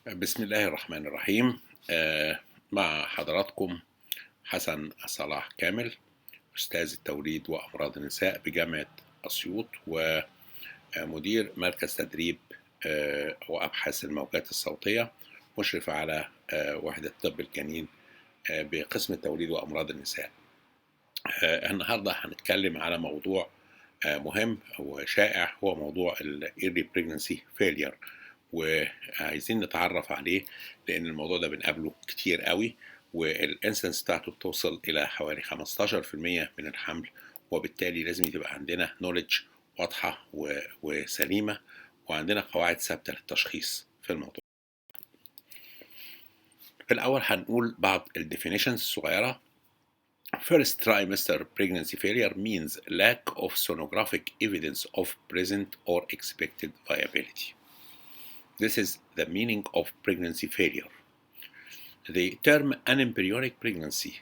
بسم الله الرحمن الرحيم. مع حضراتكم حسن صلاح كامل، أستاذ التوليد وأمراض النساء بجامعة أسيوط ومدير مركز تدريب وأبحاث الموجات الصوتية، مشرف على وحدة طب الجنين بقسم التوليد وأمراض النساء. النهاردة هنتكلم على موضوع مهم وشائع، هو موضوع ال Early Pregnancy Failure، وعايزين نتعرف عليه لأن الموضوع ده بنقابله كتير قوي، والانسنس بتاعته بتوصل إلى حوالي 15% من الحمل، وبالتالي لازم يبقى عندنا نوليدج واضحة وسليمة، وعندنا قواعد ثابتة للتشخيص في الموضوع. في الأول هنقول بعض الديفينيشنز الصغيرة. First trimester pregnancy failure means lack of sonographic evidence of present or expected viability. This is the meaning of pregnancy failure. The term anembryonic pregnancy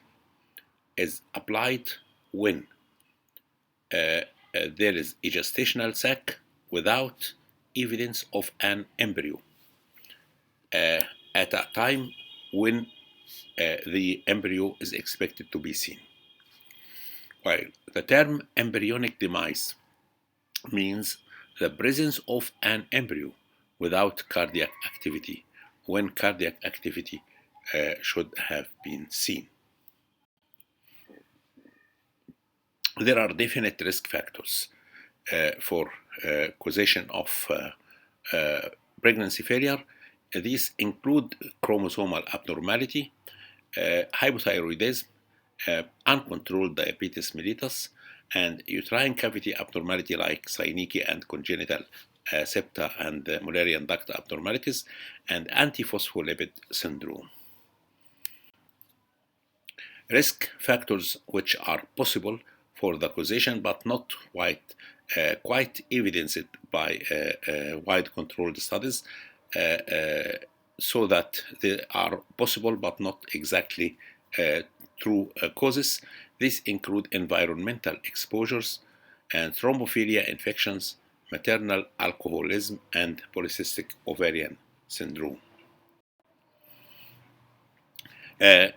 is applied when there is a gestational sac without evidence of an embryo at a time when the embryo is expected to be seen. While the term embryonic demise means the presence of an embryo without cardiac activity when cardiac activity should have been seen. There are definite risk factors for causation of pregnancy failure. These include chromosomal abnormality, hypothyroidism, uncontrolled diabetes mellitus, and uterine cavity abnormality like Seineke and congenital septa and Mullerian duct abnormalities, and antiphospholipid syndrome. Risk factors which are possible for the causation but not quite evidenced by wide controlled studies, so that they are possible but not exactly true causes. These include environmental exposures and thrombophilia infections, maternal alcoholism, and polycystic ovarian syndrome.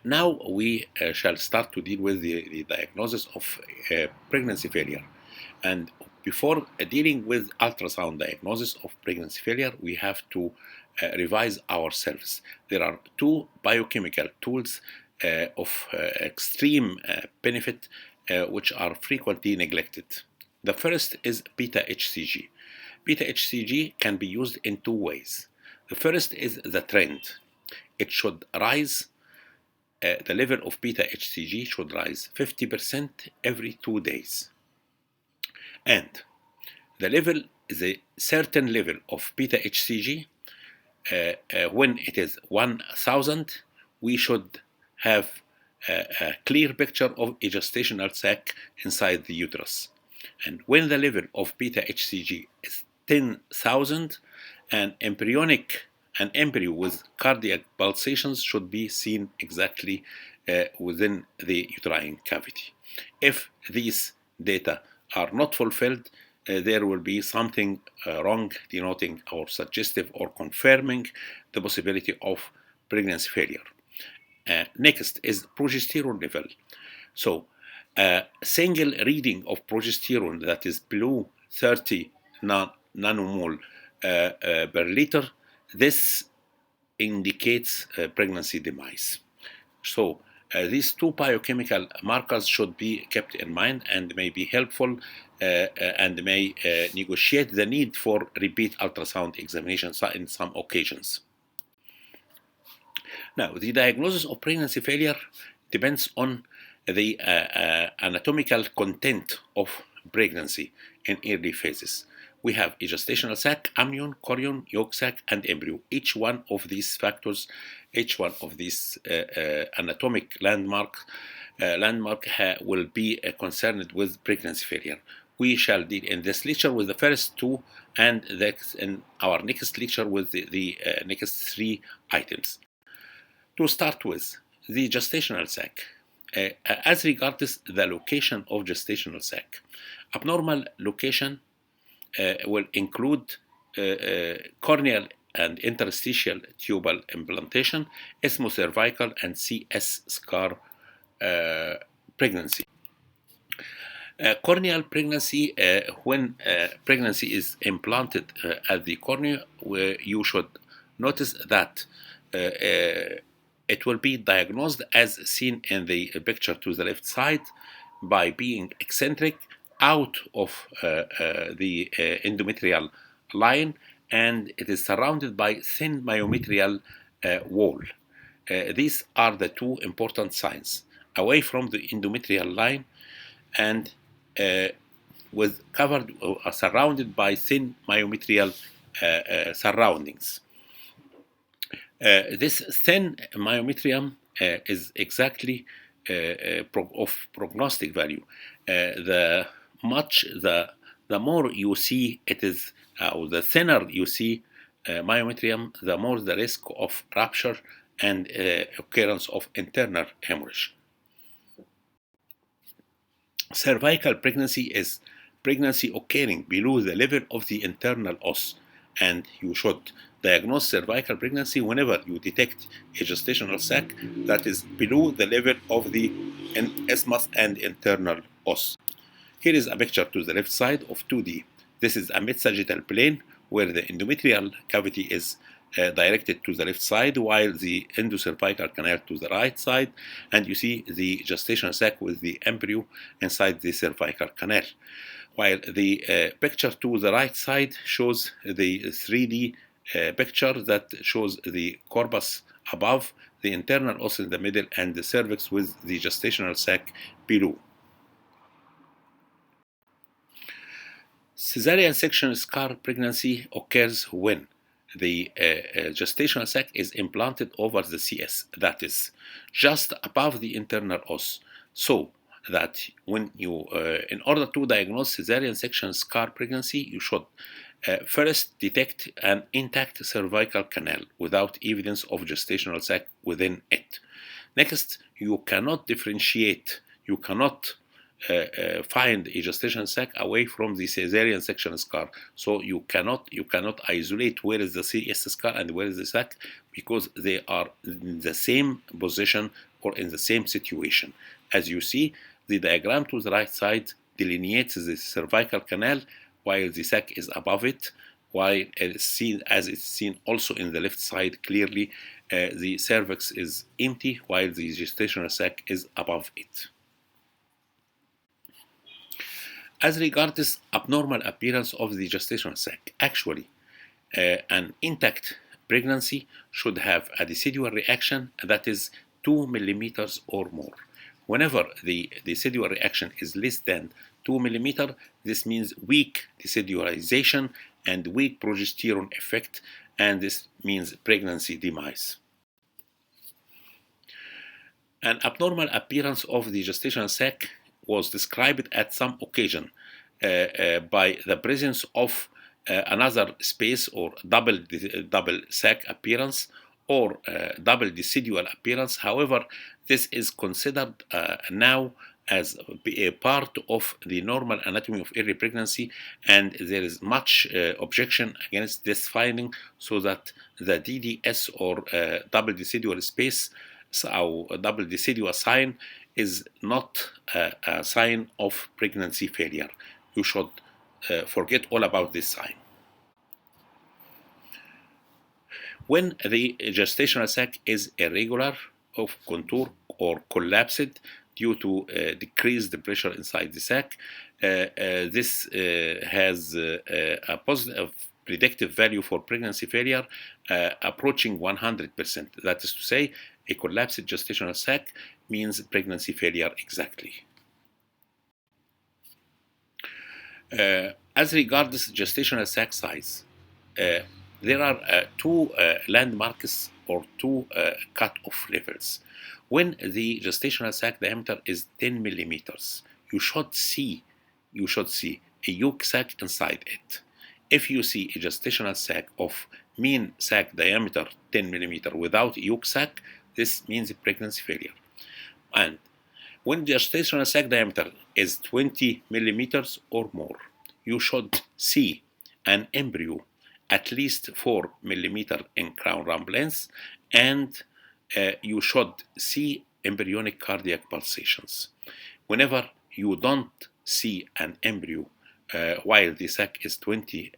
Now we shall start to deal with the diagnosis of pregnancy failure. And before dealing with ultrasound diagnosis of pregnancy failure, we have to revise ourselves. There are two biochemical tools of extreme benefit which are frequently neglected. The first is beta HCG. Beta HCG can be used in two ways. The first is the trend. It should rise. The level of beta HCG should rise 50% every 2 days. And the level is a certain level of beta HCG. When it is 1000, we should have a clear picture of a gestational sac inside the uterus. And when the level of beta HCG is 10,000, an embryo with cardiac pulsations should be seen exactly within the uterine cavity. If these data are not fulfilled, there will be something wrong, denoting or suggestive or confirming the possibility of pregnancy failure. Next is progesterone level. So a single reading of progesterone that is below 30 nanomole per liter, this indicates pregnancy demise. So these two biochemical markers should be kept in mind and may be helpful and may negotiate the need for repeat ultrasound examinations in some occasions. Now, the diagnosis of pregnancy failure depends on the anatomical content of pregnancy in early phases. We have a gestational sac, amnion, chorion, yolk sac, and embryo. Each one of these factors, each one of these anatomic landmark will be concerned with pregnancy failure. We shall deal in this lecture with the first two, and in our next lecture with the next three items. To start with, the gestational sac. As regards the location of gestational sac, abnormal location will include corneal and interstitial tubal implantation, cervical and CS scar pregnancy. Corneal pregnancy, when pregnancy is implanted at the cornea, you should notice that it will be diagnosed as seen in the picture to the left side by being eccentric out of the endometrial line, and it is surrounded by thin myometrial wall. These are the two important signs: away from the endometrial line and surrounded by thin myometrial surroundings. This thin myometrium is exactly of prognostic value. The more you see it is, the thinner you see myometrium, the more the risk of rupture and occurrence of internal hemorrhage. Cervical pregnancy is pregnancy occurring below the level of the internal os, and you should diagnose cervical pregnancy whenever you detect a gestational sac that is below the level of the isthmus and internal os. Here is a picture to the left side of 2D. This is a mid-sagittal plane where the endometrial cavity is directed to the left side, while the endocervical canal to the right side, and you see the gestational sac with the embryo inside the cervical canal. While the picture to the right side shows the 3D picture that shows the corpus above, the internal os in the middle, and the cervix with the gestational sac below. Cesarean section scar pregnancy occurs when the gestational sac is implanted over the CS, that is, just above the internal os, so that when you, in order to diagnose cesarean section scar pregnancy, you should first detect an intact cervical canal without evidence of gestational sac within it. Next, you cannot differentiate, you cannot find a gestational sac away from the cesarean section scar. So you cannot isolate where is the CS scar and where is the sac, because they are in the same position or in the same situation. As you see, the diagram to the right side delineates the cervical canal while the sac is above it, while it's seen, as it's seen also in the left side clearly, the cervix is empty while the gestational sac is above it. As regards abnormal appearance of the gestational sac, actually, an intact pregnancy should have a decidual reaction that is 2 millimeters or more. Whenever the decidual reaction is less than 2 millimeters, this means weak decidualization and weak progesterone effect, and this means pregnancy demise. An abnormal appearance of the gestational sac was described at some occasion by the presence of another space or double sac appearance or double decidual appearance. However, this is considered now as a part of the normal anatomy of early pregnancy, and there is much objection against this finding, so that the DDS or double decidual space, or double decidual sign, is not a sign of pregnancy failure. You should forget all about this sign. When the gestational sac is irregular of contour or collapsed due to decreased pressure inside the sac, this has a positive predictive value for pregnancy failure approaching 100%. That is to say, a collapsed gestational sac means pregnancy failure exactly. As regards gestational sac size, there are two landmarks or two cut-off levels. When the gestational sac diameter is 10 millimeters, you should see a yolk sac inside it. If you see a gestational sac of mean sac diameter 10 millimeter without yolk sac, this means a pregnancy failure. And when gestational sac diameter is 20 millimeters or more, you should see an embryo at least 4 millimeter in crown rump length, and you should see embryonic cardiac pulsations. Whenever you don't see an embryo while the sac is 20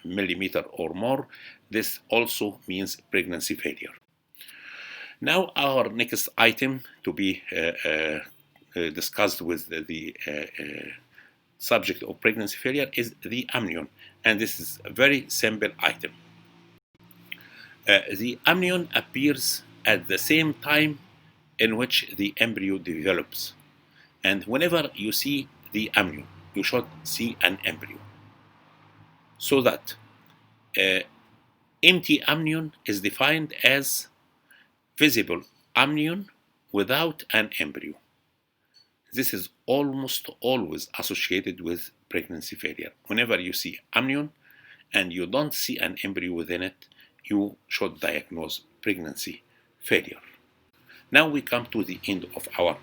millimeter or more, this also means pregnancy failure. Now our next item to be discussed with the subject of pregnancy failure is the amnion, and this is a very simple item. The amnion appears at the same time in which the embryo develops, and whenever you see the amnion, you should see an embryo. So that empty amnion is defined as visible amnion without an embryo. This is almost always associated with pregnancy failure. Whenever you see amnion and you don't see an embryo within it, you should diagnose pregnancy failure. Now we come to the end of our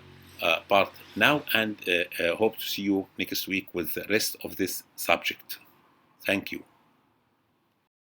part now, and hope to see you next week with the rest of this subject. Thank you.